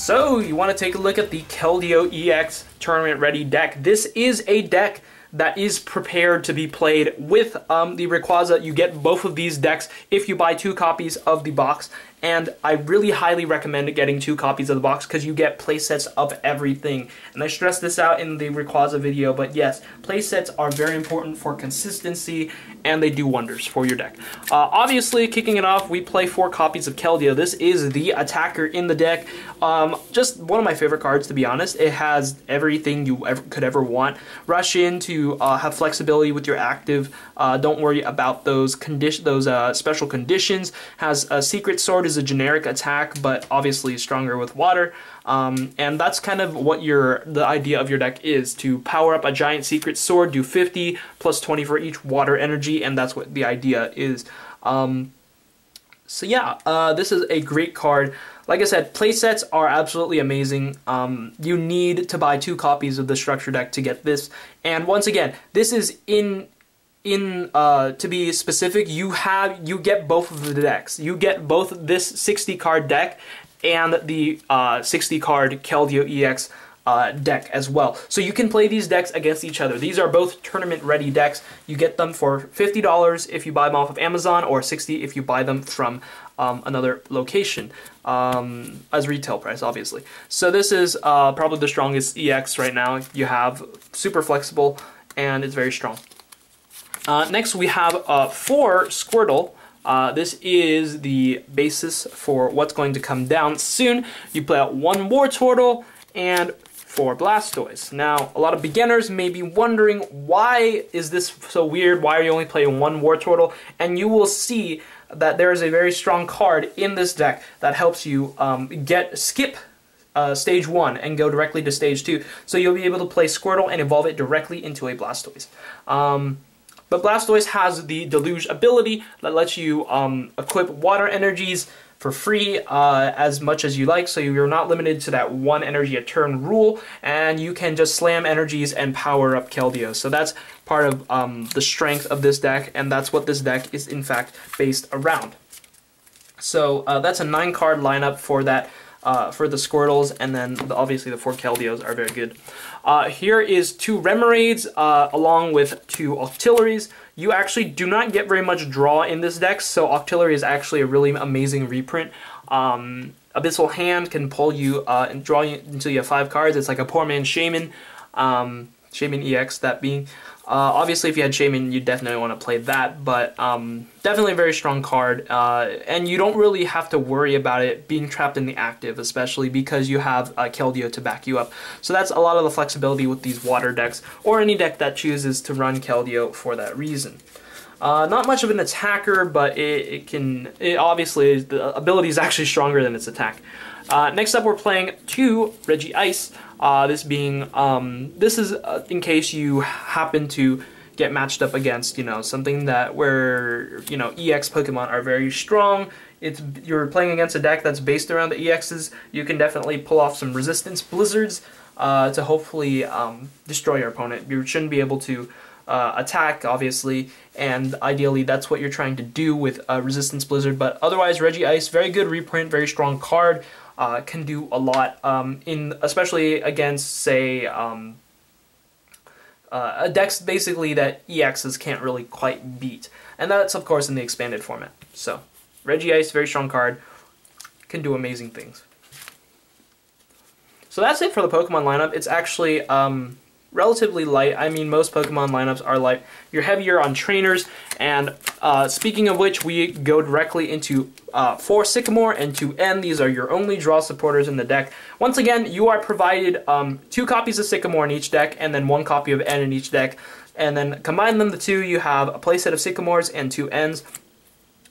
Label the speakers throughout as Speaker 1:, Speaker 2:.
Speaker 1: So you want to take a look at the Keldeo EX tournament ready deck. This is a deck that is prepared to be played with the Rayquaza. You get both of these decks if you buy 2 copies of the box, and I really highly recommend getting 2 copies of the box because you get playsets of everything. And I stressed this out in the Rayquaza video, but yes, playsets are very important for consistency, and they do wonders for your deck. Obviously, kicking it off, we play 4 copies of Keldeo. This is the attacker in the deck. Just one of my favorite cards, to be honest. It has everything you could ever want. Rush in to have flexibility with your active. Don't worry about those special conditions. Has a Secret Sword is a generic attack, but obviously stronger with water. And that's kind of what the idea of your deck is, to power up a giant Secret Sword, do 50 plus 20 for each water energy, and that's what the idea is. So yeah, this is a great card. Like I said, playsets are absolutely amazing. You need to buy 2 copies of the structure deck to get this. And once again, this is to be specific, you get both of the decks. You get both this 60 card deck and the 60 card Keldeo EX deck as well. So you can play these decks against each other. These are both tournament ready decks. You get them for $50 if you buy them off of Amazon, or $60 if you buy them from another location as retail price, obviously. So this is probably the strongest EX right now you have. Super flexible, and it's very strong. Next we have for Squirtle. This is the basis for what's going to come down soon. You play out 1 Wartortle and 4 Blastoise. Now, a lot of beginners may be wondering, why is this so weird? Why are you only playing 1 Wartortle? And you will see that there is a very strong card in this deck that helps you skip stage 1 and go directly to stage 2. So you'll be able to play Squirtle and evolve it directly into a Blastoise. But Blastoise has the Deluge ability that lets you equip water energies for free as much as you like, so you're not limited to that 1 energy a turn rule, and you can just slam energies and power up Keldeo. So that's part of the strength of this deck, and that's what this deck is in fact based around. So that's a 9 card lineup for that. For the Squirtles, and then obviously the 4 Keldeos are very good. Here is 2 Remoraid's along with 2 Octilleries. You actually do not get very much draw in this deck, so Octillery is actually a really amazing reprint. Abyssal Hand can pull you and draw you until you have 5 cards. It's like a poor man's Shaman. Shaman EX, that being. Obviously, if you had Shaman, you definitely want to play that, but definitely a very strong card, and you don't really have to worry about it being trapped in the active, especially because you have Keldeo to back you up. So that's a lot of the flexibility with these water decks, or any deck that chooses to run Keldeo for that reason. Not much of an attacker, but obviously, the ability is actually stronger than its attack. Next up, we're playing 2 Reggie Ice. This is in case you happen to get matched up against, something where EX Pokemon are very strong. You're playing against a deck that's based around the EXs. You can definitely pull off some Resistance Blizzards to hopefully destroy your opponent. You shouldn't be able to attack, obviously, and ideally that's what you're trying to do with Resistance Blizzard. But otherwise, Reggie Ice, very good reprint, very strong card. Can do a lot, especially against, say, decks basically that EXs can't really quite beat. And that's, of course, in the expanded format. So, Reggie Ice, very strong card, can do amazing things. So that's it for the Pokemon lineup. It's actually relatively light. I mean, most Pokemon lineups are light. You're heavier on trainers, and speaking of which, we go directly into 4 Sycamore and 2 N. These are your only draw supporters in the deck. Once again, you are provided 2 copies of Sycamore in each deck, and then 1 copy of N in each deck. And then combine them, the 2, you have a playset of Sycamores and 2 Ns.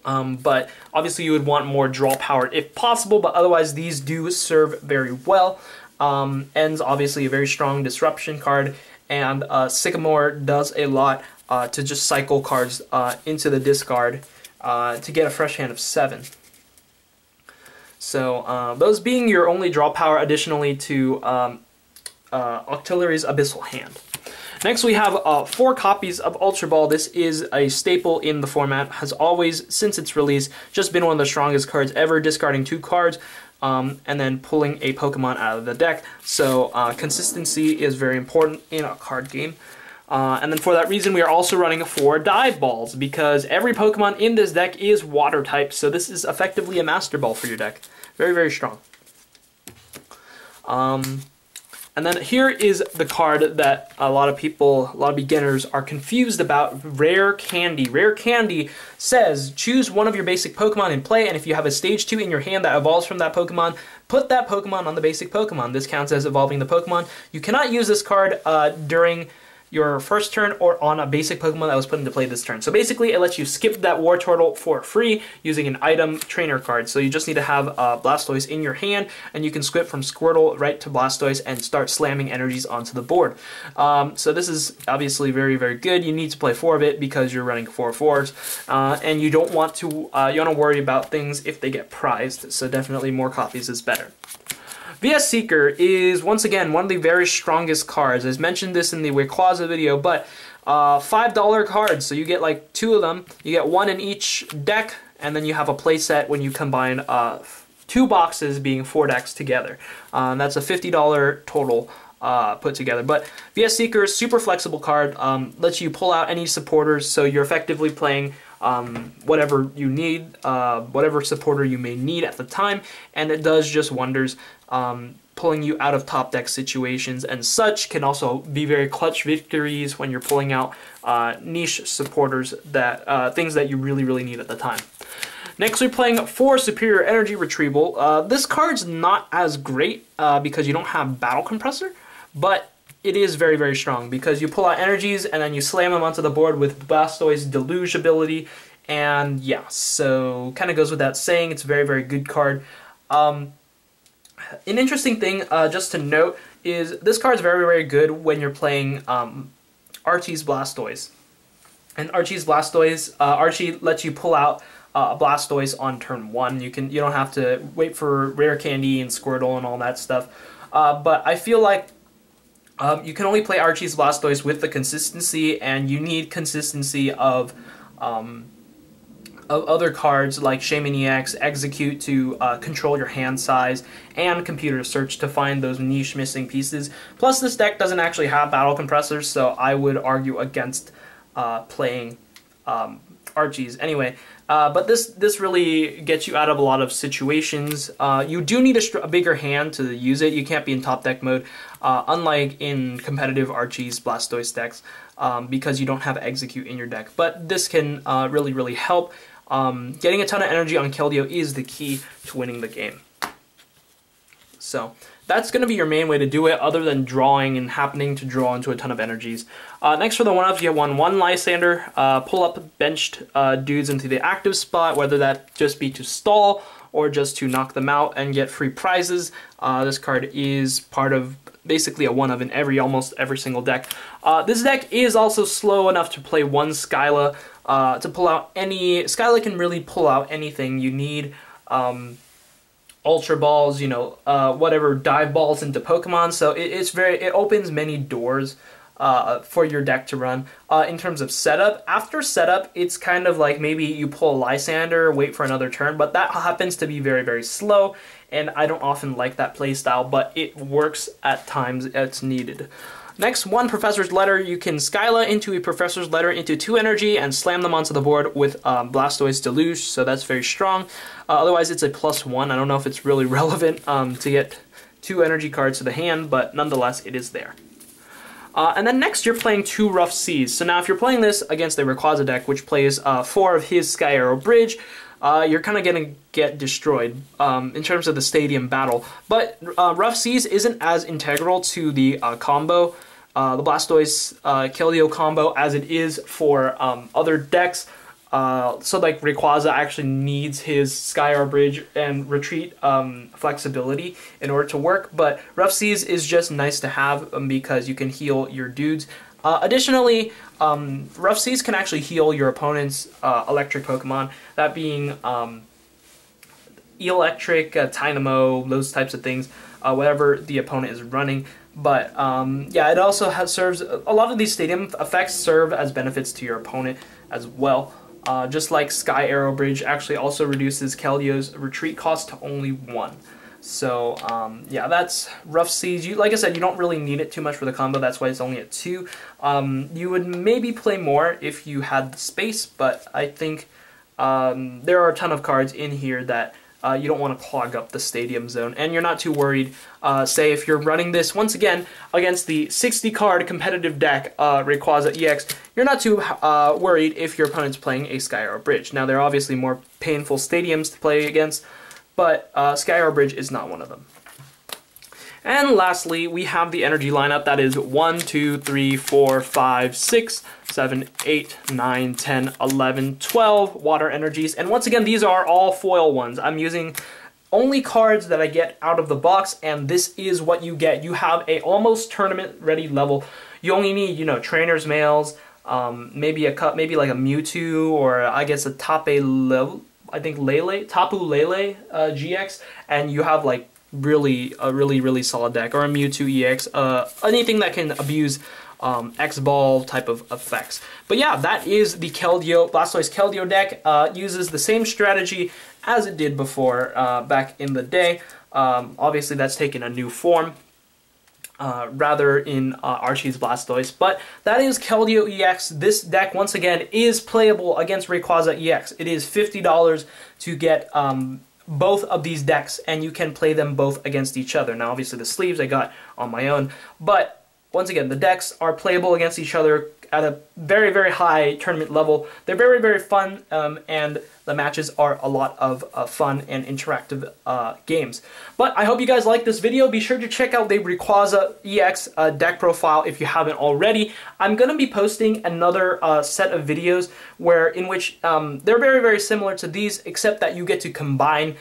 Speaker 1: But obviously you would want more draw power if possible, but otherwise these do serve very well. N's obviously a very strong disruption card, and Sycamore does a lot to just cycle cards into the discard to get a fresh hand of 7. So those being your only draw power, additionally to Octillery's Abyssal Hand. Next we have 4 copies of Ultra Ball. This is a staple in the format, has always, since its release, just been one of the strongest cards ever, discarding 2 cards. and then pulling a Pokemon out of the deck. So consistency is very important in a card game. And then for that reason, we are also running 4 Dive Balls, because every Pokemon in this deck is Water type, so this is effectively a Master Ball for your deck. Very, very strong. And then here is the card that a lot of beginners are confused about, Rare Candy. Rare Candy says, choose one of your basic Pokemon in play, and if you have a Stage 2 in your hand that evolves from that Pokemon, put that Pokemon on the basic Pokemon. This counts as evolving the Pokemon. You cannot use this card during your first turn or on a basic Pokemon that was put into play this turn. So basically, it lets you skip that Wartortle for free using an item trainer card. So you just need to have Blastoise in your hand, and you can skip from Squirtle right to Blastoise and start slamming energies onto the board. So this is obviously very, very good. You need to play 4 of it because you're running 4 4s, and you don't want to worry about things if they get prized. So definitely more copies is better. VS Seeker is, once again, one of the very strongest cards. I mentioned this in the Rayquaza video, but $5 cards, so you get like 2 of them. You get 1 in each deck, and then you have a playset when you combine 2 boxes being 4 decks together. That's a $50 total put together. But VS Seeker is super flexible card, lets you pull out any supporters, so you're effectively playing whatever you need, whatever supporter you may need at the time, and it does just wonders, pulling you out of top deck situations and such. Can also be very clutch victories when you're pulling out niche supporters, that things that you really, really need at the time. Next, we're playing 4 Superior Energy Retrieval. This card's not as great because you don't have Battle Compressor, but it is very, very strong because you pull out energies and then you slam them onto the board with Blastoise Deluge ability, and yeah, so kind of goes without saying, it's a very, very good card. An interesting thing just to note is this card's very, very good when you're playing Archie's Blastoise. And Archie's Blastoise, Archie lets you pull out Blastoise on turn 1. You don't have to wait for Rare Candy and Squirtle and all that stuff. But I feel like you can only play Archie's Blastoise with the consistency, and you need consistency of other cards like Shaman EX, Execute to control your hand size, and Computer Search to find those niche missing pieces. Plus, this deck doesn't actually have Battle Compressors, so I would argue against playing Archie's anyway. But this really gets you out of a lot of situations. You do need a bigger hand to use it. You can't be in top deck mode, unlike in competitive Archie's Blastoise decks, because you don't have Execute in your deck. But this can really, really help. Getting a ton of energy on Keldeo is the key to winning the game. So that's going to be your main way to do it, other than drawing and happening to draw into a ton of energies. Next for the 1-ups, you have 1-1 Lysander. Pull up benched dudes into the active spot, whether that just be to stall or just to knock them out and get free prizes. This card is part of basically a 1-of in almost every single deck. This deck is also slow enough to play 1 Scylla. To pull out any... Scylla can really pull out anything you need. Ultra Balls, whatever, Dive Balls into Pokemon. So it opens many doors for your deck to run. In terms of setup, after setup, it's kind of like maybe you pull a Lysander, wait for another turn, but that happens to be very, very slow, and I don't often like that playstyle, but it works at times it's needed. Next, 1 Professor's Letter. You can Scylla into a Professor's Letter into 2 energy and slam them onto the board with Blastoise Deluge, so that's very strong. Otherwise, it's a +1. I don't know if it's really relevant to get 2 energy cards to the hand, but nonetheless, it is there. And then next, you're playing 2 Rough Seas. So now, if you're playing this against the Rayquaza deck, which plays 4 of his Sky Arrow Bridge, you're kind of going to get destroyed in terms of the stadium battle. But Rough Seas isn't as integral to the combo, the Blastoise Keldeo combo, as it is for other decks. So like Rayquaza actually needs his Sky Arrow Bridge and retreat flexibility in order to work, but Rough Seas is just nice to have because you can heal your dudes. Additionally, Rough Seas can actually heal your opponent's electric Pokemon, that being Electric, Dynamo, those types of things, whatever the opponent is running. But yeah, it also serves, a lot of these stadium effects serve as benefits to your opponent as well. Just like Sky Arrow Bridge actually also reduces Keldeo's retreat cost to only 1. So yeah, that's Rough Seas. Like I said, you don't really need it too much for the combo. That's why it's only at 2. You would maybe play more if you had the space, but I think there are a ton of cards in here that you don't want to clog up the stadium zone, and you're not too worried. Say if you're running this, once again, against the 60-card competitive deck, Rayquaza EX, you're not too worried if your opponent's playing a Sky Arrow Bridge. Now, there are obviously more painful stadiums to play against, but Sky Arrow Bridge is not one of them. And lastly, we have the energy lineup. That is 1, 2, 3, 4, 5, 6, 7, 8, 9, 10, 11, 12 water energies. And once again, these are all foil ones. I'm using only cards that I get out of the box, and this is what you get. You have a almost tournament-ready level. You only need, you know, Trainer's Mails, maybe like a Mewtwo, or I guess a Tapu Lele GX, and you have like a really solid deck, or a Mewtwo EX, anything that can abuse X-Ball type of effects. But yeah, that is the Blastoise Keldeo deck. Uses the same strategy as it did before back in the day. Obviously that's taken a new form, rather in Archie's Blastoise, but that is Keldeo EX. This deck, once again, is playable against Rayquaza EX. It is $50 to get both of these decks, and you can play them both against each other. Now, obviously, the sleeves I got on my own, but once again, the decks are playable against each other at a very high tournament level. They're very fun, and the matches are a lot of fun and interactive games. But I hope you guys like this video. Be sure to check out the Rayquaza EX deck profile if you haven't already. I'm going to be posting another set of videos in which they're very similar to these, except that you get to combine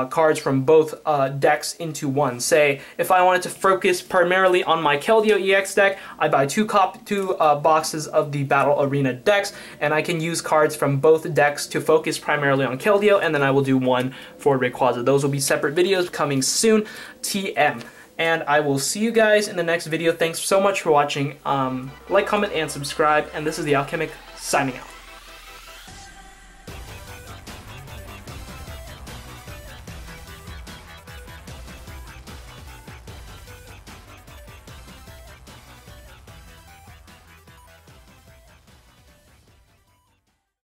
Speaker 1: cards from both decks into one. Say, if I wanted to focus primarily on my Keldeo EX deck, I buy two boxes of the Battle Arena decks, and I can use cards from both decks to focus primarily on Keldeo, and then I will do one for Rayquaza. Those will be separate videos coming soon, TM. And I will see you guys in the next video. Thanks so much for watching. Like, comment, and subscribe, and this is the Alchemic signing out.